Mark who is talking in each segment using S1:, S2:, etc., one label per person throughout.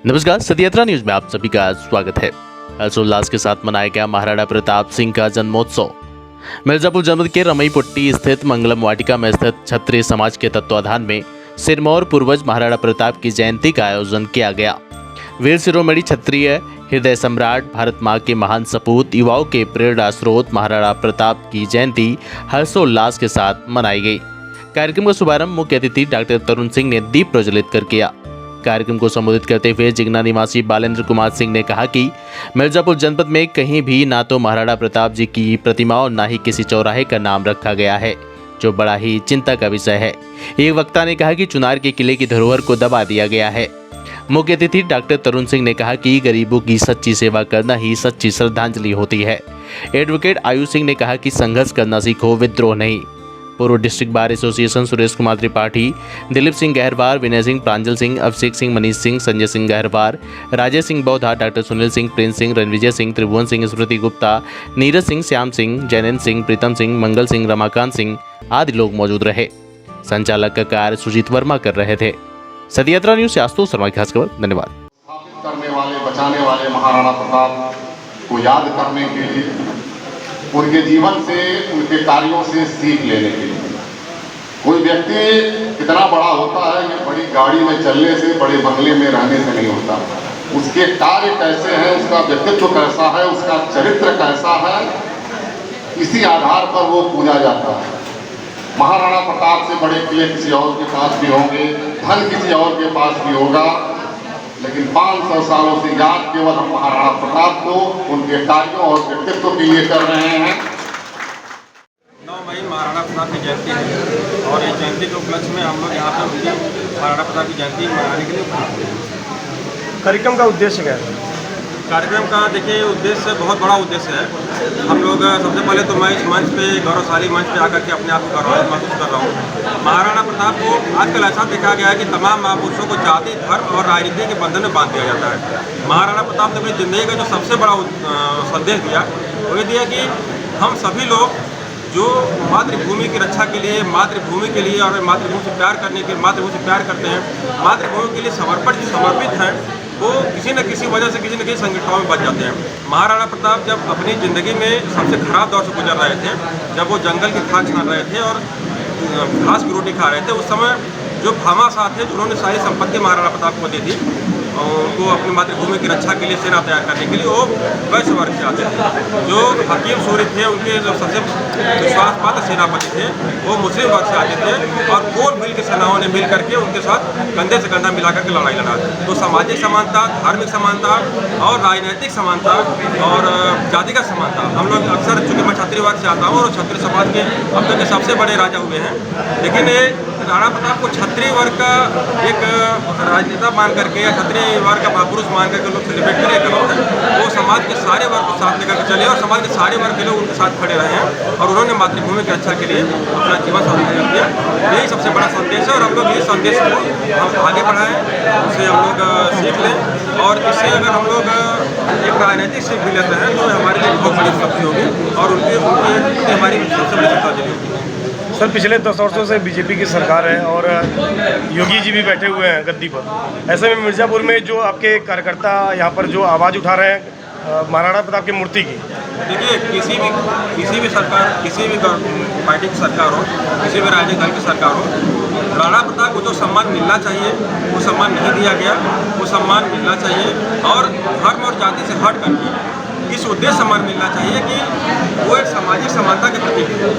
S1: नमस्कार, सती यात्रा न्यूज में आप सभी का स्वागत है। हर्षोल्लास के साथ मनाया गया महाराणा प्रताप सिंह का जन्मोत्सव। मिर्जापुर जनपद के रमईपुट्टी स्थित मंगलम वाटिका में स्थित क्षत्रिय समाज के तत्वाधान में सिरमौर पूर्वज महाराणा प्रताप की जयंती का आयोजन किया गया। वीर शिरोमणि क्षत्रिय हृदय सम्राट भारत माँ के महान सपूत युवाओं के प्रेरणा स्रोत महाराणा प्रताप की जयंती हर्षोल्लास के साथ मनाई गई। कार्यक्रम का शुभारंभ मुख्य अतिथि डॉक्टर तरुण सिंह ने दीप प्रज्वलित कर किया। कार्यक्रम को संबोधित करते हुए जिगना निवासी बालेंद्र कुमार सिंह ने कहा कि मिर्जापुर जनपद में कहीं भी ना तो महाराणा प्रताप जी की प्रतिमा और ना ही किसी चौराहे का नाम रखा गया है, जो बड़ा ही चिंता का विषय है। एक वक्ता ने कहा कि चुनार के किले की धरोहर को दबा दिया गया है। मुख्य अतिथि डॉक्टर तरुण सिंह ने कहा कि गरीबों की सच्ची सेवा करना ही सच्ची श्रद्धांजलि होती है। एडवोकेट आयुष सिंह ने कहा कि संघर्ष करना सीखो, विद्रोह नहीं। पूर्व district bar association Suresh Kumar Tripathi, Dilip Singh Gaharwar, Vinay Singh, Pranjal Singh, Abhishek Singh, Manish Singh, Sanjay Singh Gaharwar, Rajesh Singh Bauddha, doctor Sunil Singh, Prince Singh, Ranvijay Singh, Tribhuvan Singh, Smriti Gupta, Neeraj Singh, Shyam Singh, Jainendra Singh, Pritam Singh, Mangal Singh, Ramakant Singh आदि लोग मौजूद रहे। संचालक का कार्य सुजीत वर्मा कर रहे थे। सती यात्रा न्यूज से आशुतोष शर्मा की खास खबर। धन्यवाद।
S2: करने वाले, बचाने वाले महाराणा प्रताप को याद करने के लिए, उनके जीवन से, उनके कार्यों से सीख लेने के लिए। कोई व्यक्ति कितना बड़ा होता है कि बड़ी गाड़ी में चलने से, बड़े बंगले में रहने से नहीं होता। उसके कार्य कैसे हैं, उसका व्यक्तित्व कैसा है, उसका चरित्र कैसा है, इसी आधार पर वो पूजा जाता है। महाराणा प्रताप से बड़े किले किसी और के पास भी होंगे, धन किसी और के पास भी होगा, लेकिन 500 सालों से याद केवल हम महाराणा प्रताप को उनके कार्यों और व्यक्तित्व के लिए कर रहे हैं।
S3: 9 मई महाराणा प्रताप की जयंती है और इस जयंती के उपलक्ष्य में हम लोग यहाँ पर उनकी महाराणा प्रताप की जयंती मनाने के लिए उपस्थित हैं।
S4: कार्यक्रम का उद्देश्य क्या है?
S3: कार्यक्रम का देखिए उद्देश्य बहुत बड़ा उद्देश्य है। हम लोग सबसे पहले तो मैं इस मंच पे, गौरवशाली मंच पे आकर के अपने आप को गौरवान्वित महसूस कर रहा हूँ। महाराणा प्रताप को आजकल ऐसा देखा गया है कि तमाम महापुरुषों को जाति, धर्म और राजनीति के बंधन में बांध दिया जाता है। महाराणा प्रताप ने अपनी जिंदगी का जो सबसे बड़ा संदेश दिया वो ये दिया कि हम सभी लोग जो मातृभूमि की रक्षा के लिए, मातृभूमि के लिए और मातृभूमि से प्यार करने के, मातृभूमि से प्यार करते हैं, मातृभूमि के लिए समर्पित हैं, वो किसी न किसी वजह से किसी न किसी संगठनों में बच जाते हैं। महाराणा प्रताप जब अपनी ज़िंदगी में सबसे खराब दौर से गुजर रहे थे, जब वो जंगल की खाक छान रहे थे और घास की रोटी खा रहे थे, उस समय जो भामाशाह थे जिन्होंने सारी संपत्ति महाराणा प्रताप को दी थी, उनको अपनी मातृभूमि की रक्षा के लिए, सेना तैयार करने के लिए, वो वैश्य वर्ग से आते थे। जो हकीम सूरी थे, उनके जो सबसे विश्वास पात्र सेनापति थे, वो मुस्लिम वर्ग से आते थे और कोल मिल के सेनाओं ने मिल करके उनके साथ कंधे से कंधा मिला करके लड़ाई लड़ा। तो सामाजिक समानता, धार्मिक समानता और राजनैतिक समानता और जातिगत समानता, हम लोग अक्सर, चूँकि मैं क्षत्रिय वर्ग से आता हूँ और क्षत्रिय समाज के अब तक के सबसे बड़े राजा हुए हैं, लेकिन ये राणा प्रताप को क्षत्रिय वर्ग का एक राजनेता मान करके या क्षत्रिय वर्ग का महापुरुष मान करके लोग सेलिब्रेट करें। वो समाज के सारे वर्ग को साथ लेकर चले और समाज के सारे वर्ग के लोग उनके साथ खड़े रहे हैं और उन्होंने मातृभूमि की रक्षा के लिए अपना जीवन समर्पित किया। यही सबसे बड़ा संदेश है और हम लोग ये संदेश को हम आगे बढ़ाएं, उससे हम लोग सीख लें और इससे अगर हम लोग एक राजनीतिक सीख भी लेते हैं तो हमारे लिए बहुत बड़ी उपलब्धि होगी और उनकी हमारी सबसे बड़ी श्रद्धांजलि होगी।
S4: सर, पिछले 10 वर्षों से बीजेपी की सरकार है और योगी जी भी बैठे हुए हैं गद्दी पर। ऐसे में मिर्ज़ापुर में जो आपके कार्यकर्ता यहाँ पर जो आवाज़ उठा रहे हैं महाराणा प्रताप की मूर्ति की,
S3: देखिए किसी भी सरकार, किसी भी पार्टी की सरकार हो, किसी भी राजनीतिक दल की सरकार हो, राणा प्रताप को जो सम्मान मिलना चाहिए वो सम्मान नहीं दिया गया। वो सम्मान मिलना चाहिए और धर्म और जाति से हट करके इस उद्देश्य सम्मान मिलना चाहिए कि वो एक सामाजिक समानता के प्रतीक है।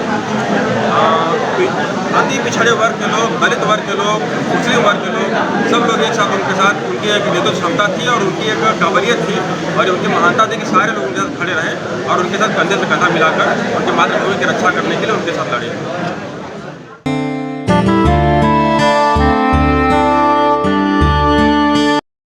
S3: अति पिछड़े वर्ग के लोग, दलित वर्ग के लोग, मुस्लिम वर्ग के लोग, सब लोग एक साथ उनके साथ, उनकी एक नेतृत्व क्षमता थी और उनकी एक काबिलियत थी और उनकी महानता थी कि सारे लोग उनके साथ खड़े रहे और उनके साथ कंधे से कंधा मिलाकर उनकी मातृभूमि की रक्षा करने के लिए उनके साथ लड़े।